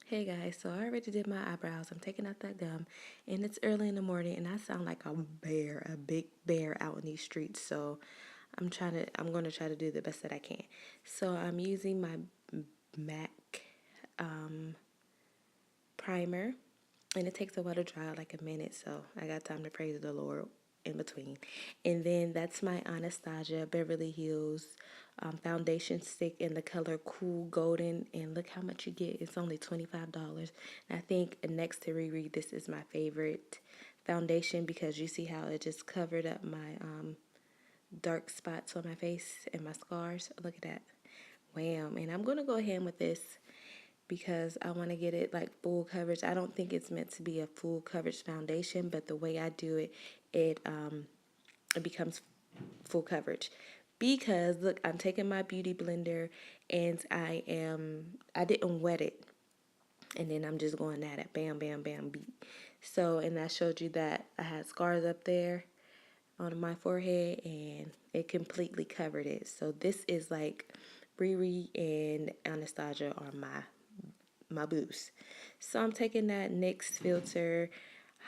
Hey guys, so I already did my eyebrows. I'm taking out that gum, and it's early in the morning, and I sound like a bear, a big bear out in these streets. So I'm going to try to do the best that I can. So I'm using my MAC primer, and it takes a while to dry, like a minute. So I got time to praise the Lord in between. And then that's my Anastasia Beverly Hills foundation stick in the color Cool Golden, and look how much you get. It's only $25. And I think next to Riri, this is my favorite foundation because you see how it just covered up my dark spots on my face and my scars. Look at that. Wham. And I'm going to go ahead with this because I want to get it like full coverage. I don't think it's meant to be a full coverage foundation, but the way I do it, it becomes full coverage. Because look, I'm taking my beauty blender and I didn't wet it, and then I'm just going at it, bam, bam, bam, beat. So, and I showed you that I had scars up there on my forehead, and it completely covered it. So this is like Riri and Anastasia are my boost. So I'm taking that NYX filter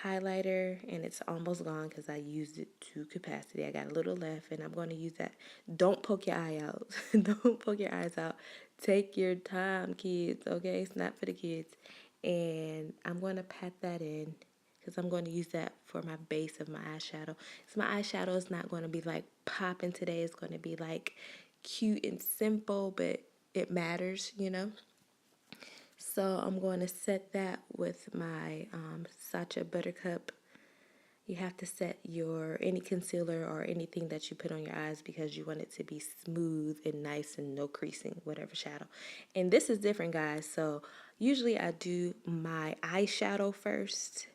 highlighter, and it's almost gone because I used it to capacity. I got a little left, and I'm going to use that. Don't poke your eye out. Don't poke your eyes out. Take your time, kids, okay? It's not for the kids. And I'm going to pat that in because I'm going to use that for my base of my eyeshadow. So my eyeshadow is not going to be like popping today. It's going to be like cute and simple, but it matters, you know? So I'm going to set that with my Sacha Buttercup. You have to set your any concealer or anything that you put on your eyes because you want it to be smooth and nice and no creasing, whatever shadow. And this is different, guys. So usually I do my eyeshadow first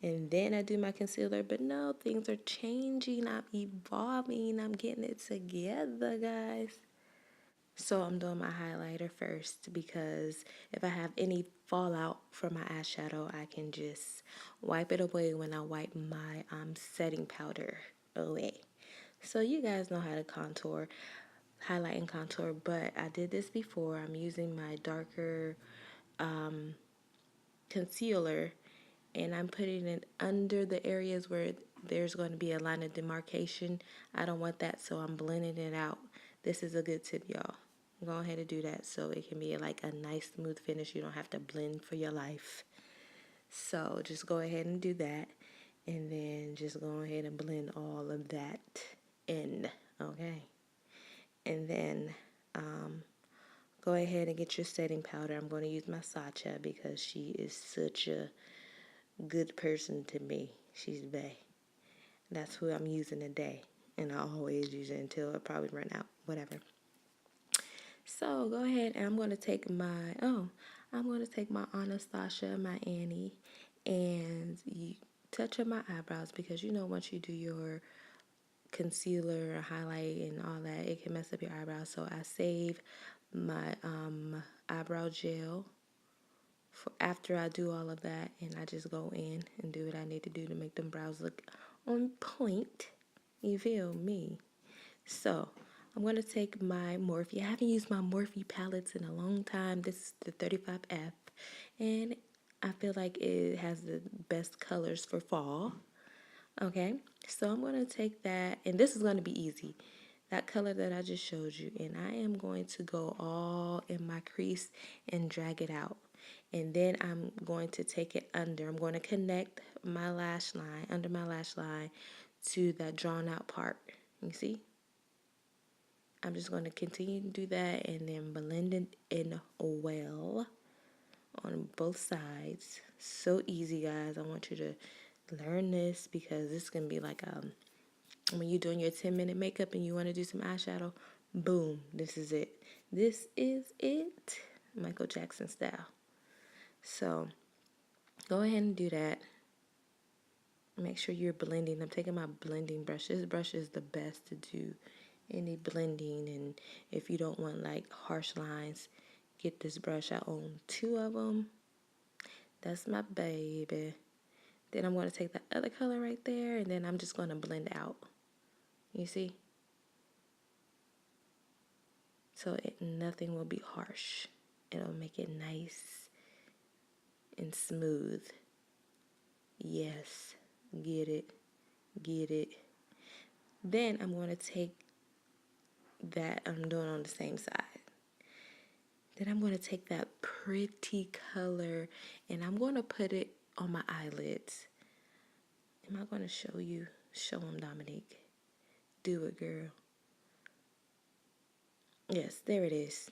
and then I do my concealer. But no, things are changing. I'm evolving. I'm getting it together, guys. So I'm doing my highlighter first because if I have any fallout from my eyeshadow, I can just wipe it away when I wipe my setting powder away. So you guys know how to contour, highlight and contour, but I did this before. I'm using my darker concealer, and I'm putting it under the areas where there's going to be a line of demarcation. I don't want that, so I'm blending it out. This is a good tip, y'all. Go ahead and do that so it can be like a nice smooth finish. You don't have to blend for your life. So just go ahead and do that, and then just go ahead and blend all of that in, okay? And then go ahead and get your setting powder. I'm going to use my Sacha because she is such a good person to me. She's bae. That's who I'm using today, and I always use it until it probably run out, whatever. So go ahead, and I'm going to take my Anastasia, my Annie, and you touch up my eyebrows because you know once you do your concealer or highlight and all that, it can mess up your eyebrows. So I save my eyebrow gel for after I do all of that, and I just go in and do what I need to do to make them brows look on point. You feel me? So I'm going to take my Morphe. I haven't used my Morphe palettes in a long time. This is the 35F, and I feel like it has the best colors for fall. Okay, so I'm going to take that, and this is going to be easy. That color that I just showed you, and I am going to go all in my crease and drag it out. And then I'm going to take it under. I'm going to connect my lash line, under my lash line, to that drawn out part. You see? I'm just going to continue to do that and then blend it in well on both sides. So easy, guys. I want you to learn this because this is going to be like when you're doing your 10-minute makeup and you want to do some eyeshadow, boom, this is it. This is it. Michael Jackson style. So go ahead and do that. Make sure you're blending. I'm taking my blending brush. This brush is the best to do any blending, and if you don't want like harsh lines, get this brush. I own 2 of them. That's my baby. Then I'm going to take the other color right there, and then I'm just going to blend out. You see? So nothing will be harsh. It'll make it nice and smooth. Yes, get it, get it. Then I'm going to take that I'm doing on the same side. Then I'm going to take that pretty color and I'm going to put it on my eyelids. Am I going to show you? Show them, Dominique. Do it, girl. Yes, there it is.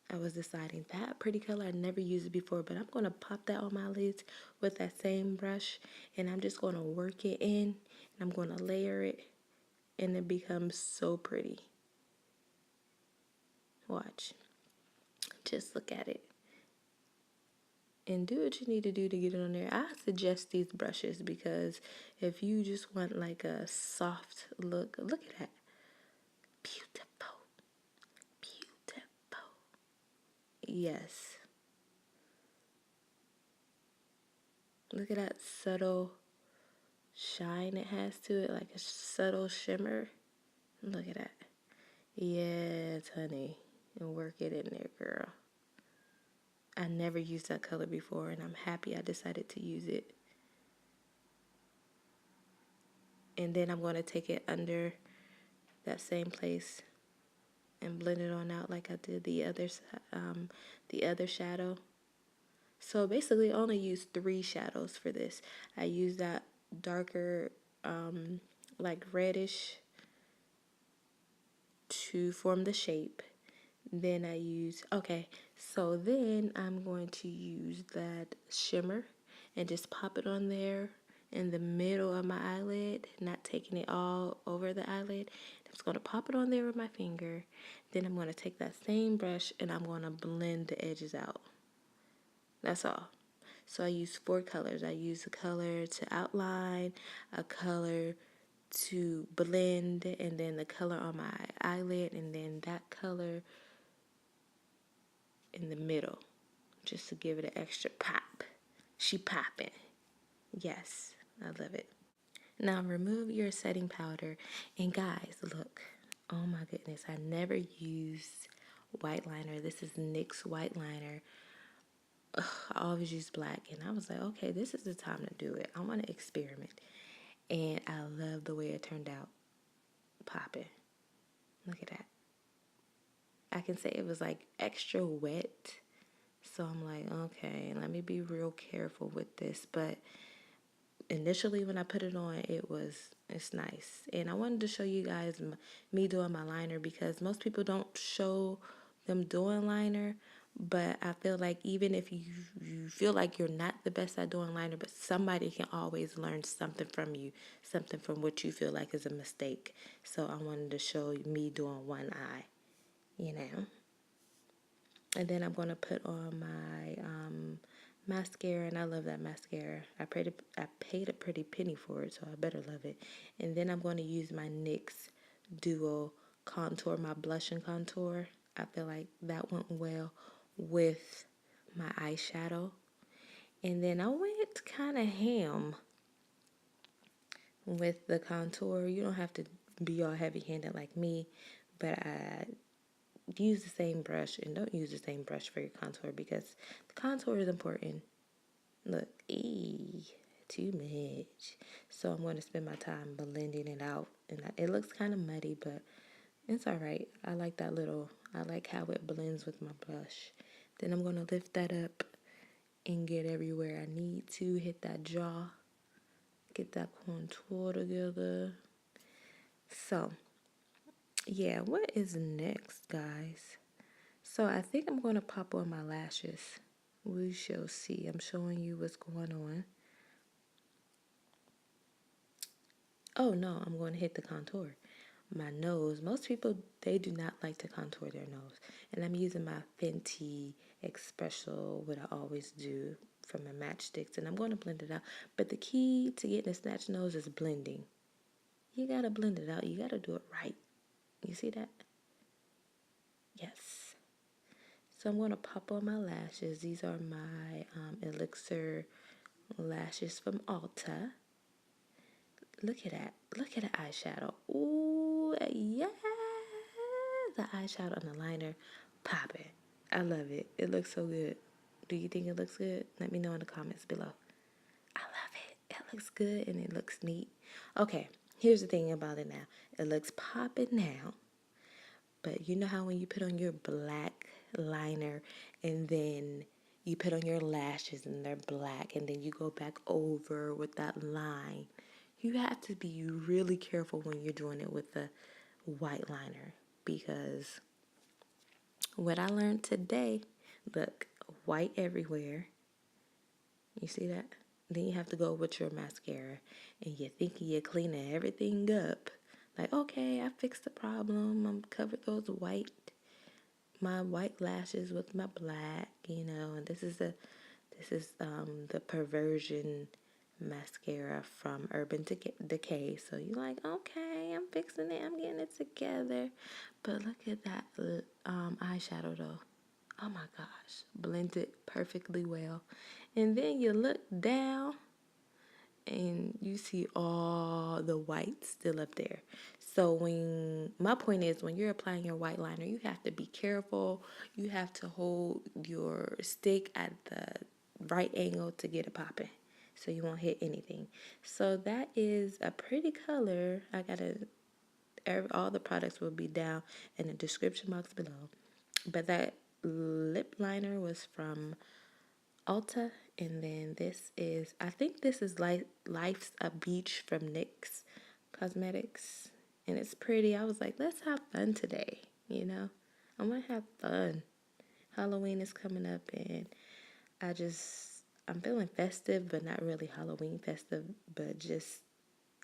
I was deciding that pretty color. I never used it before, but I'm going to pop that on my lids with that same brush. And I'm just going to work it in. And I'm going to layer it. And it becomes so pretty. Watch. Just look at it. And do what you need to do to get it on there. I suggest these brushes because if you just want like a soft look, look at that. Beautiful. Beautiful. Yes. Look at that subtle shine it has to it, like a subtle shimmer. Look at that. Yes, honey. And work it in there, girl. I never used that color before, and I'm happy I decided to use it. And then I'm going to take it under that same place and blend it on out like I did the other shadow. So basically, I only used 3 shadows for this. I used that darker, like reddish, to form the shape. Then I use, so then I'm going to use that shimmer and just pop it on there in the middle of my eyelid, not taking it all over the eyelid. I'm just going to pop it on there with my finger. Then I'm going to take that same brush and I'm going to blend the edges out. That's all. So I use 4 colors. I use a color to outline, a color to blend, and then the color on my eyelid, and then that color in the middle, just to give it an extra pop. She popping. Yes, I love it. Now remove your setting powder, and guys, look. Oh my goodness, I never used white liner. This is NYX White Liner. Ugh, I always use black, and I was like, okay, this is the time to do it. I want to experiment, and I love the way it turned out. Popping. Look at that. I can say it was like extra wet. So I'm like, okay, let me be real careful with this. But initially when I put it on, it's nice. And I wanted to show you guys me doing my liner because most people don't show them doing liner. But I feel like even if you feel like you're not the best at doing liner, but somebody can always learn something from you, something from what you feel like is a mistake. So I wanted to show me doing one eye, you know. And then I'm going to put on my mascara, and I love that mascara. I paid a pretty penny for it, so I better love it. And then I'm going to use my NYX Duo Contour, my blush and contour. I feel like that went well with my eyeshadow. And then I went kind of ham with the contour. You don't have to be all heavy-handed like me, but I use the same brush, and don't use the same brush for your contour because the contour is important. Look, too much. So I'm going to spend my time blending it out, and it looks kind of muddy, but it's all right. I like how it blends with my blush. Then I'm going to lift that up and get everywhere I need to. Hit that jaw, get that contour together. So yeah, what is next, guys? So I think I'm going to pop on my lashes. We shall see. I'm showing you what's going on. Oh no, I'm going to hit the contour. My nose. Most people, they do not like to contour their nose. And I'm using my Fenty Espresso, what I always do, from my Matchsticks. And I'm going to blend it out. But the key to getting a snatch nose is blending. You got to blend it out. You got to do it right. You see that? Yes. So I'm going to pop on my lashes. These are my Elixir lashes from Ulta. Look at that. Look at the eyeshadow. Ooh, yeah. The eyeshadow on the liner popping. I love it. It looks so good. Do you think it looks good? Let me know in the comments below. I love it. It looks good and it looks neat. Okay, here's the thing about it now. It looks popping now. But you know how when you put on your black liner and then you put on your lashes and they're black and then you go back over with that line. You have to be really careful when you're doing it with the white liner because what I learned today, look, white everywhere. You see that? Then you have to go with your mascara and you're thinking you're cleaning everything up. Like, okay, I fixed the problem. I'm covered my white lashes with my black, and this is the Perversion mascara from Urban Decay. So you're like, okay, I'm fixing it. I'm getting it together. But look at that eyeshadow though. Oh my gosh, blended perfectly well. And then you look down and you see all the white still up there. So my point is, when you're applying your white liner, you have to be careful. You have to hold your stick at the right angle to get it popping, so you won't hit anything. So that is a pretty color. All the products will be down in the description box below. But that lip liner was from Ulta, and then I think this is Life's a Beach from NYX Cosmetics, and it's pretty. I was like, let's have fun today, I want to have fun. Halloween is coming up, and I'm feeling festive, but not really Halloween festive, but just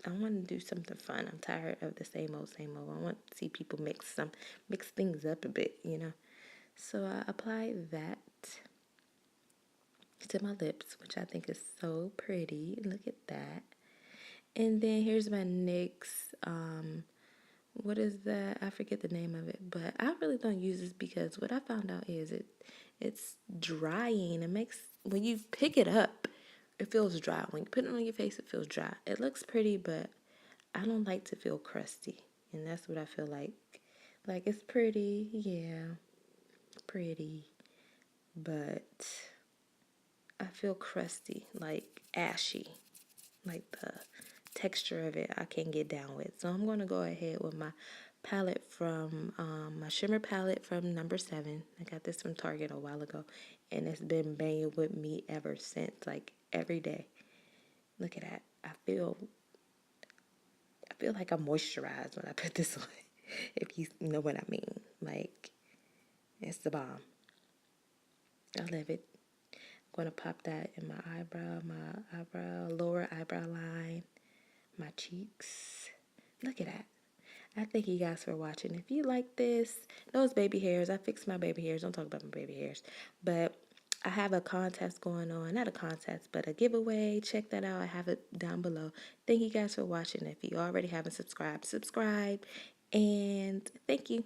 I want to do something fun. I'm tired of the same old, same old. I want to see people mix things up a bit, So I applied that to my lips, which I think is so pretty. Look at that. And then here's my NYX, what is that? I forget the name of it, but I really don't use this because what I found out is it's drying. When you pick it up, it feels dry. When you put it on your face, it feels dry. It looks pretty, but I don't like to feel crusty. And that's what I feel like. Like, it's pretty, yeah, pretty, but I feel crusty, like ashy, like the texture of it I can't get down with. So I'm going to go ahead with my palette from, my Shimmer palette from number 7. I got this from Target a while ago, and it's been banging with me ever since, like every day. Look at that. I feel like I'm moisturized when I put this on, if you know what I mean. Like, it's the bomb. I love it. I'm going to pop that in my lower eyebrow line, my cheeks. Look at that. I thank you guys for watching. If you like this, those baby hairs, I fixed my baby hairs. Don't talk about my baby hairs. But I have a contest going on. Not a contest, but a giveaway. Check that out. I have it down below. Thank you guys for watching. If you already haven't subscribed, subscribe. And thank you.